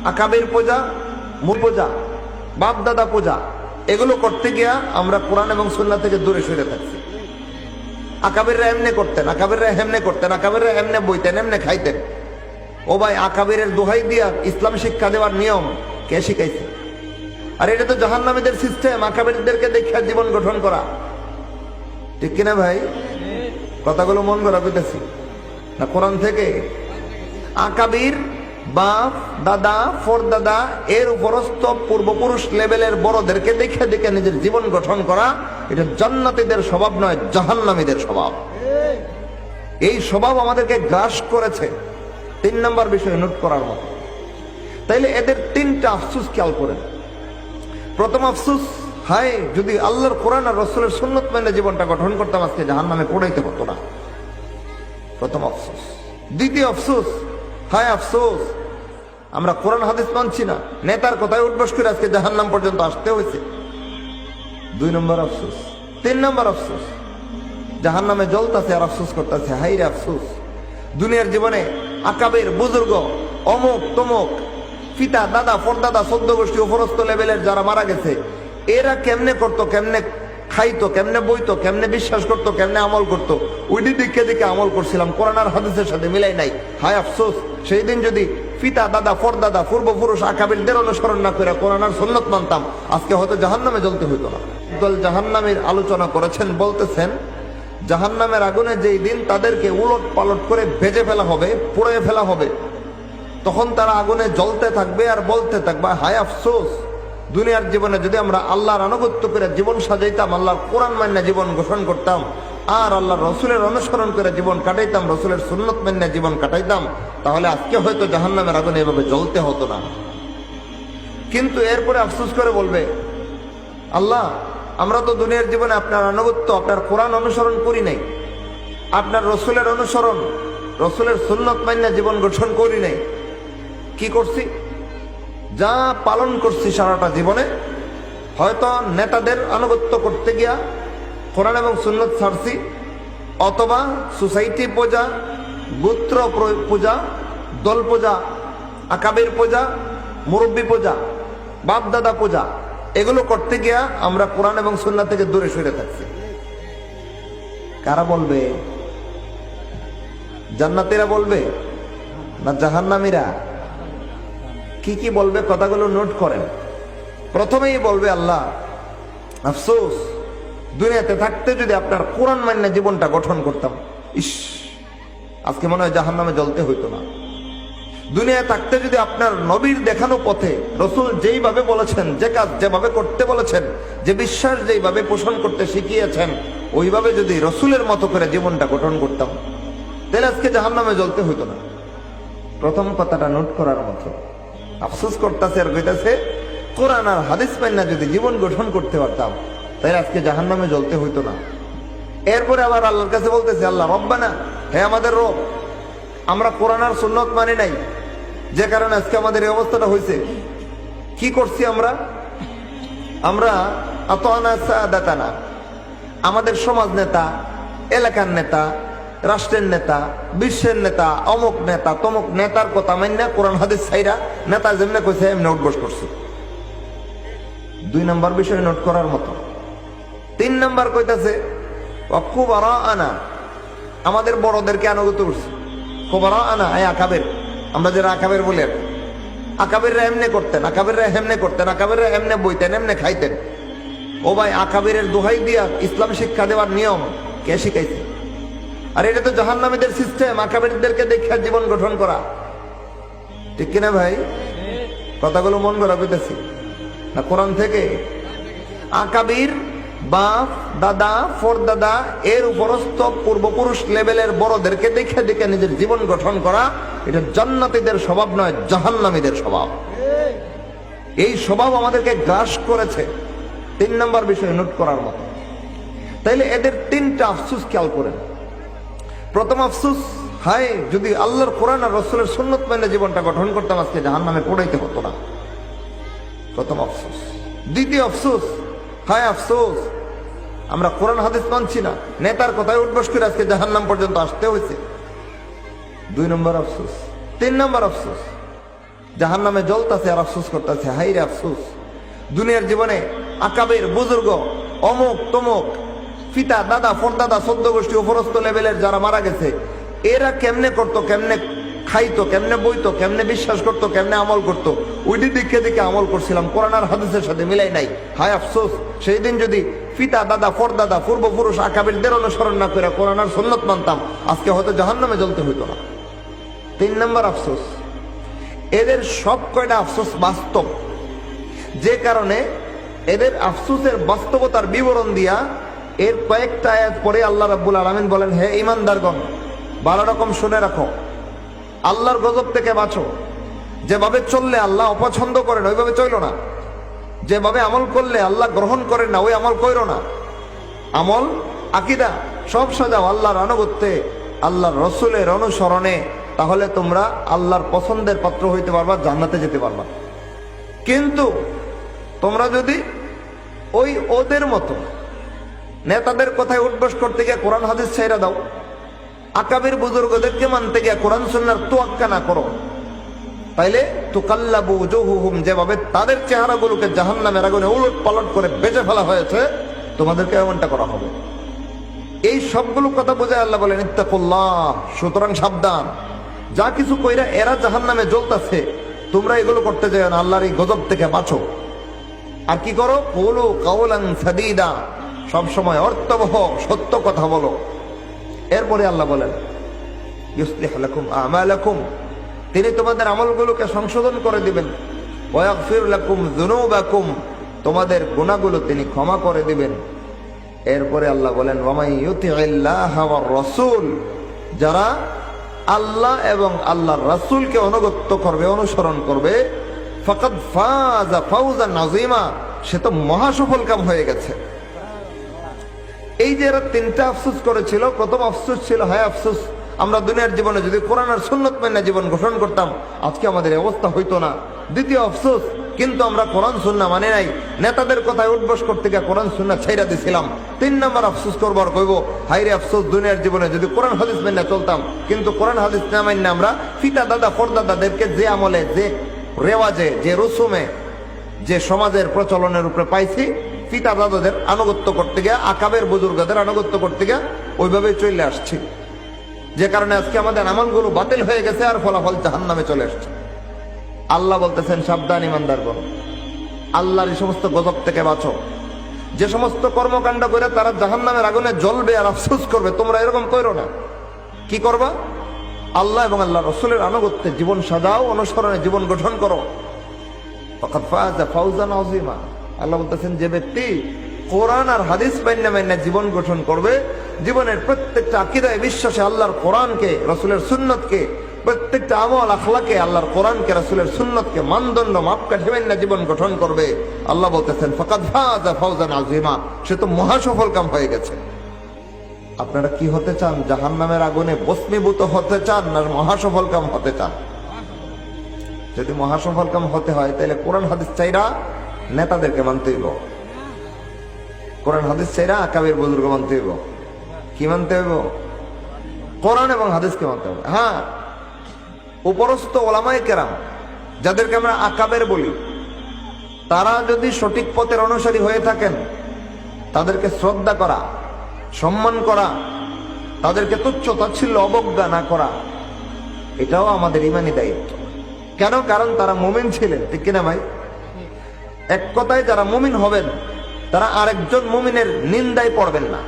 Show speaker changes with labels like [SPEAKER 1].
[SPEAKER 1] আকাবের পূজা, মূল পূজা, বাপ দাদা পূজা, এগুলো করতে গিয়া আমরা কোরআন এবং সুন্নাহ থেকে দূরে সরে থাকছি। আকাবেররা এমনে করতেন, আকাবেররা হেমনে করতেন, আকাবেররা এমনে বইতেন, এমনে খাইতেন। ও ভাই, আকাবেরের দোহাই দিয়া ইসলাম শিক্ষা দেওয়ার নিয়ম কে শিখাইছে? আর এটা তো জাহান্নামীদের সিস্টেম, আকাবেরদেরকে দেখে জীবন গঠন করা। ঠিক কিনা ভাই? কথাগুলো মন করা পেতেছি না কোরআন থেকে? আকাবির বাপ দাদা ফরদাদা এর উপরস্থ পূর্বপুরুষ লেভেলের বড়দেরকে দেখে দেখে নিজের জীবন গঠন করা, এটা জান্নাতীদের স্বভাব নয়, জাহান্নামীদের স্বভাব। এই স্বভাব আমাদেরকে গ্রাস করেছে। 3 নম্বর বিষয় নোট করার মতো। তাইলে এদের 3টা আফসোস খেয়াল করেন। প্রথম আফসোস, হায় যদি আল্লাহর কোরআন আর রাসূলের সুন্নাত মেনে জীবনটা গঠন করতাম, আজকে জাহান্নামে পড়াইতে হতো না। প্রথম আফসোস। দ্বিতীয় আফসোস, হায় আফসোস আমরা কোরআন হাদিস মানছি না, নেতার কথায় উঠবস করে আজকে জাহান্নাম পর্যন্ত আসতে হয়েছে। 2 নম্বর আফসোস। 3 নম্বর আফসোস, জাহান্নামে জ্বলতাছে আর আফসোস করতেছে, হায় রে আফসোস। দুনিয়ার জীবনে আকাবের বুজুর্গ অমুক তমুক পিতা দাদা ফরদাদা 14 গোষ্ঠী উপরস্থ লেভেলের যারা মারা গেছে, এরা কেমনে করতো, কেমনে খাইতো, কেমনে বইতো, কেমনে বিশ্বাস করতো, কেমনে আমল করতো, ওইটি দিকে দিকে আমল করছিলাম, কোরআন আর হাদিসের সাথে মিলাই নাই। হায় আফসোস, সেই দিন যদি পিতা দাদা ফরদাদা পূর্বপুরুষ আকাবিরদের অনুসরণ না করে কোরআন আর সুন্নাত মানতাম, আজকে হয়তো জাহান্নামে জ্বলতে হইতো না। দল জাহান্নামের আলোচনা করেছেন, বলতেছেন জাহান্নামের আগুনে যেই দিন তাদেরকে উলট পালট করে ভেজে ফেলা হবে, পুড়ে ফেলা হবে, তখন তারা আগুনে জ্বলতে থাকবে আর বলতে থাকবে, হায় আফসোস দুনিয়ার জীবনে যদি আমরা আল্লাহর আনুগত্য করে জীবন সাজাইতাম, আল্লাহর কোরআন মান্যা জীবন গঠন করতাম, আর আল্লাহর রসুলের অনুসরণ করে জীবন কাটাইতাম, রসুলের সুন্নত মান্যা জীবন কাটাইতাম, তাহলে আজকে হয়তো জাহান্নামের আগুনে এভাবে জ্বলতে হতো না। কিন্তু এরপরে আফসোস করে বলবে, আল্লাহ আমরা তো দুনিয়ার জীবনে আপনার আনুগত্য, আপনার কোরআন অনুসরণ করি নাই, আপনার রসুলের অনুসরণ, রসুলের সুন্নত মান্যা জীবন গঠন করি নাই। কি করছি? যা পালন করছি সারাটা জীবনে, হয়তো নেতাদের আনুগত্য করতে গিয়া কোরআন এবং সুন্নত ছাড়ছি, অথবা সোসাইটি পূজা, গোত্র পূজা, দল পূজা, আকাবের পূজা, মুরব্বী পূজা, বাপ দাদা পূজা, এগুলো করতে গিয়া আমরা কোরআন এবং সুন্নাত থেকে দূরে সরে থাকছি। কারা বলবে? জান্নাতীরা বলবে না জাহান্নামীরা? কি কি বলবে কথাগুলো নোট করেন। প্রথমেই বলবে, আল্লাহ আফসোস দুনিয়াতে থাকতে যদি আপনার কোরআন মান্য জীবনটা গঠন করতাম, ইস আজকে মনে হয় জাহান্নামে জ্বলতে হইতো না। দুনিয়ায় থাকতে যদি আপনার নবীর দেখানো পথে রসুল যেইভাবে বলেছেন, যে কাজ যেভাবে করতে বলেছেন, যে বিশ্বাস যেইভাবে পোষণ করতে শিখিয়েছেন, ওইভাবে যদি রসুলের মতো করে জীবনটা গঠন করতাম, তাহলে আজকে জাহান্নামে জ্বলতে হইতো না। প্রথম কথাটা নোট করার মতো। আফসোস করতেছে আর কইতাছে, কোরআন আর হাদিস মাইনা যদি জীবন গঠন করতে পারতাম, তাই আজকে জাহান্নামে জ্বলতে হইতো না। এরপরে আবার আল্লাহর কাছে বলতেছে, আল্লাহ রব্বানা, হে আমাদের রব, আমরা কোরআন আর সুন্নাত মানি নাই, যে কারণে আজকে আমাদের এই অবস্থাটা হয়েছে। কি করছি আমরা? আমরা আতানা সাদাতানা, আমাদের সমাজ নেতা, এলাকার নেতা, রাষ্ট্রের নেতা, বিশ্বের নেতা, অমুক নেতা তমুক নেতার কথা মাইনা কোরআন হাদিস ছাইরা নেতা যেমনে কইছে এমনি উঠবস করছে। 2 নম্বর বিষয় নোট করার মতো। 3 নম্বর কইতাছে, ওয়াকুবারা আনা, আমাদের বড়দেরকে আনুগত্য করছে। কুবারা আনা আয় আকাবের, আমরা যারা আকাবের বলি, আকাবেররা এমনে করতেন, আকাবেররা হেমনে করতেন, আকাবেররা এমনে বইতেন, এমনে খাইতেন। ও ভাই, আকাবেরের দোহাই দিয়া ইসলাম শিক্ষা দেওয়ার নিয়ম কে শিখাইছে? আর এটা তো জাহান্নামীদের সিস্টেম, আকাবেরদেরকে দেখে জীবন গঠন করা। ঠিক কিনা ভাই? কথাগুলো মন করা পেতেছি না কোরআন থেকে? আকাবির বাপ দাদা ফরদাদা এর উপরস্থ পূর্বপুরুষ লেভেলের বড়দেরকে দেখে দেখে নিজের জীবন গঠন করা, এটা জান্নাতীদের স্বভাব নয়, জাহান্নামীদের স্বভাব। এই স্বভাব আমাদেরকে গ্রাস করেছে। 3 নম্বর বিষয় নোট করার মতো। তাইলে এদের 3টা আফসোস খেয়াল করেন। প্রথম আফসোস, হায় যদি আল্লাহর কোরআন আর রাসূলের সুন্নাত মেনে জীবনটা গঠন করতাম, আজকে জাহান্নামে পড়াইতে হতো না। প্রথম আফসোস। দ্বিতীয় আফসোস, হায় আফসোস আমরা কোরআন হাদিস মানছি না, নেতার কথায় উঠবস করে আজকে জাহান্নাম পর্যন্ত আসতে হয়েছে। 2 নম্বর আফসোস। 3 নম্বর আফসোস, জাহান্নামে জ্বলতাছে আর আফসোস করতেছে, হাই রে আফসোস। দুনিয়ার জীবনে আকাবের বুজুর্গ অমুক তমুক পিতা দাদা ফরদাদা 14 গোষ্ঠী উপরস্থ লেভেলের যারা মারা গেছে, এরা কেমনে করতো, কেমনে খাইতো, কেমনে বইতো, কেমনে বিশ্বাস করতো, কেমনে আমল করতো, ওইটি দিকে দিকে আমল করছিলাম, কোরআন আর হাদিসের সাথে মিলাই নাই। হায় আফসোস, সেই দিন যদি পিতা দাদা ফরদাদা পূর্বপুরুষ আকাবিরদের অনুসরণ না করে কোরআন আর সুন্নাত মানতাম, আজকে হয়তো জাহান্নামে জ্বলতে হইতো না। 3 নম্বর আফসোস, এদের সব কয়টা আফসোস বাস্তব, যে কারণে এদের আফসোসের বাস্তবতার বিবরণ দিয়া এর কয়েকটা আয়াত পরে আল্লাহ রাব্বুল আলামিন বলেন, হে ঈমানদারগণ, ভালো রকম শুনে রাখো, আল্লাহর গজব থেকে বাঁচো। যেভাবে চললে আল্লাহ অপছন্দ করেন ওইভাবে চলো না, যেভাবে আমল করলে আল্লাহ গ্রহণ করেন না ওই আমল কইরো না। আমল আকীদা সব সাজাও আল্লাহর আনুগত্যে, আল্লাহর রসুলের অনুসরণে, তাহলে তোমরা আল্লাহর পছন্দের পাত্র হইতে পারবা, জান্নাতে যেতে পারবা। কিন্তু তোমরা যদি ওই ওদের মতো নেতাদের কথায় উঠবস করতে গিয়ে কোরআন হাদিস ছাইরা দাও, আকাবির বুজুর্গদেরকে মানতে গিয়ে কোরআন সুন্নাহর তোয়াক্কা না করো, তাইলে তুকাল্লাবু উজুহুহুম, যেভাবে তাদের চেহারাগুলোকে জাহান্নামের আগুনে উলট পালট করে বেঁচে ফেলা হয়েছে, তোমাদেরকে এমনটা করা হবে। এই সবগুলো কথা বোঝায় আল্লাহ বলেন ইত্তাকুল্লাহ, সুতরাং সাবধান, যা কিছু কইরা এরা জাহান্নামে জ্বলতাছে, তোমরা এগুলো করতে যাও না, আল্লাহর এই গজব থেকে বাঁচো। আর কি করো, কুলু কাওলান সাদীদা, সব সময় অর্থবহ সত্য কথা বলো। এরপরে আল্লাহ বলেন ইউসলিহু লাকুম আমালাকুম, তিনি তোমাদের আমলগুলোকে সংশোধন করে দিবেন। ওয়া ইয়াগফির লাকুম যুনুবাকুম, তোমাদের গুনাহগুলো তিনি ক্ষমা করে দিবেন। এরপরে আল্লাহ বলেন ওয়া মান ইউতিইল্লাহ ওয়ার রাসূল, যারা আল্লাহ এবং আল্লাহর রাসূলকে অনুগত করবে, অনুসরণ করবে, ফাকাদ ফাযা ফাওজান আযীমা, সে তো মহা সফল কাম হয়ে গেছে। এই যে এরা 3টা আফসোস করেছিল, প্রথম আফসোস ছিল হায় আফসোস, আমরা দুনিয়ার জীবনে যদি কোরআন আর সুন্নাত মেনে জীবন গঠন করতাম আজকে আমাদের অবস্থা হইতো না। দ্বিতীয় আফসোস, কিন্তু আমরা কোরআন সুন্নাহ মানে নাই, নেতাদের কথায় উঠবস করতে গিয়ে কোরআন সুন্নাহ ছাইরা দিছিলাম। 3 নম্বর আফসোস করবো আর কইব হায় রে আফসোস, দুনিয়ার জীবনে যদি কোরআন হাদিস মেনে চলতাম, কিন্তু কোরআন হাদিস না মাইনে আমরা পিতা দাদা পরদাদাদেরকে যে আমলে, যে রেওয়াজে, যে রসুমে, যে সমাজের প্রচলনের উপরে পাইছি, পিতা দাদাদের আনুগত্য করতে গিয়ে, আকাবের বুজুর্গদের আনুগত্য করতে গিয়ে ওইভাবেই চলে আসছি, যে কারণে আজকে আমাদের আমলগুলো বাতিল হয়ে গেছে আর ফলাফল জাহান্নামে চলে আসছে। আল্লাহ বলতেছেন সাবধান ঈমানদারগণ, আল্লাহর এই সমস্ত গজব থেকে বাঁচো। যে সমস্ত কর্মকাণ্ড করে তারা জাহান্নামের আগুনে জ্বলবে আর আফসোস করবে, তোমরা এরকম করো না। কি করবা? আল্লাহ এবং আল্লাহ রসুলের আনুগত্যে জীবন সাজাও, অনুসরণে জীবন গঠন করো। ফাকাদ ফাযা ফাওজান আযীমা, আল্লাহ বলতেছেন যে ব্যক্তি কোরআন আর হাদিস মাইন্না জীবন গঠন করবে, জীবনের প্রত্যেকটা আকীদায় বিশ্বাসে আল্লাহর কোরআনকে, রাসূলের সুন্নাতকে, প্রত্যেকটা আমল আখলাকে আল্লাহর কোরআনকে, রাসূলের সুন্নাতকে মানদণ্ড মাপকাঠি মাইন্না জীবন গঠন করবে, আল্লাহ বলতেছেন ফাকাদ ফাযা ফাওজান আযীমা, সে তো মহা সফল কাম হয়ে গেছে। আপনারা কি হতে চান? জাহান্নামের আগুনে ভস্মীভূত হতে চান না মহা সফল কাম হতে চান? যদি মহা সফল কাম হতে হয় তাহলে কোরআন হাদিস চাইরা নেতাদেরকে মানতে হইব, কোরআন হাদিস চাইরা আকাবের বুজুর্গ মানতে হইব। কি মানতে হইব? কোরআন এবং হাদিসকে মানতে হবে। হ্যাঁ, উপরস্থ ওলামায়ে কেরাম যাদেরকে আমরা আকাবের বলি, তারা যদি সঠিক পথের অনুসারী হয়ে থাকেন, তাদেরকে শ্রদ্ধা করা, সম্মান করা, তাদেরকে তুচ্ছ তাচ্ছিল্য অবজ্ঞা না করা, এটাও আমাদের ইমানি দায়িত্ব। কেন? কারণ তারা মুমিন ছিলেন, ঠিক কিনা ভাই? এক কথায় যারা মুমিন হবেন তারা আরেকজন মুমিনের নিন্দায় পড়বেন না।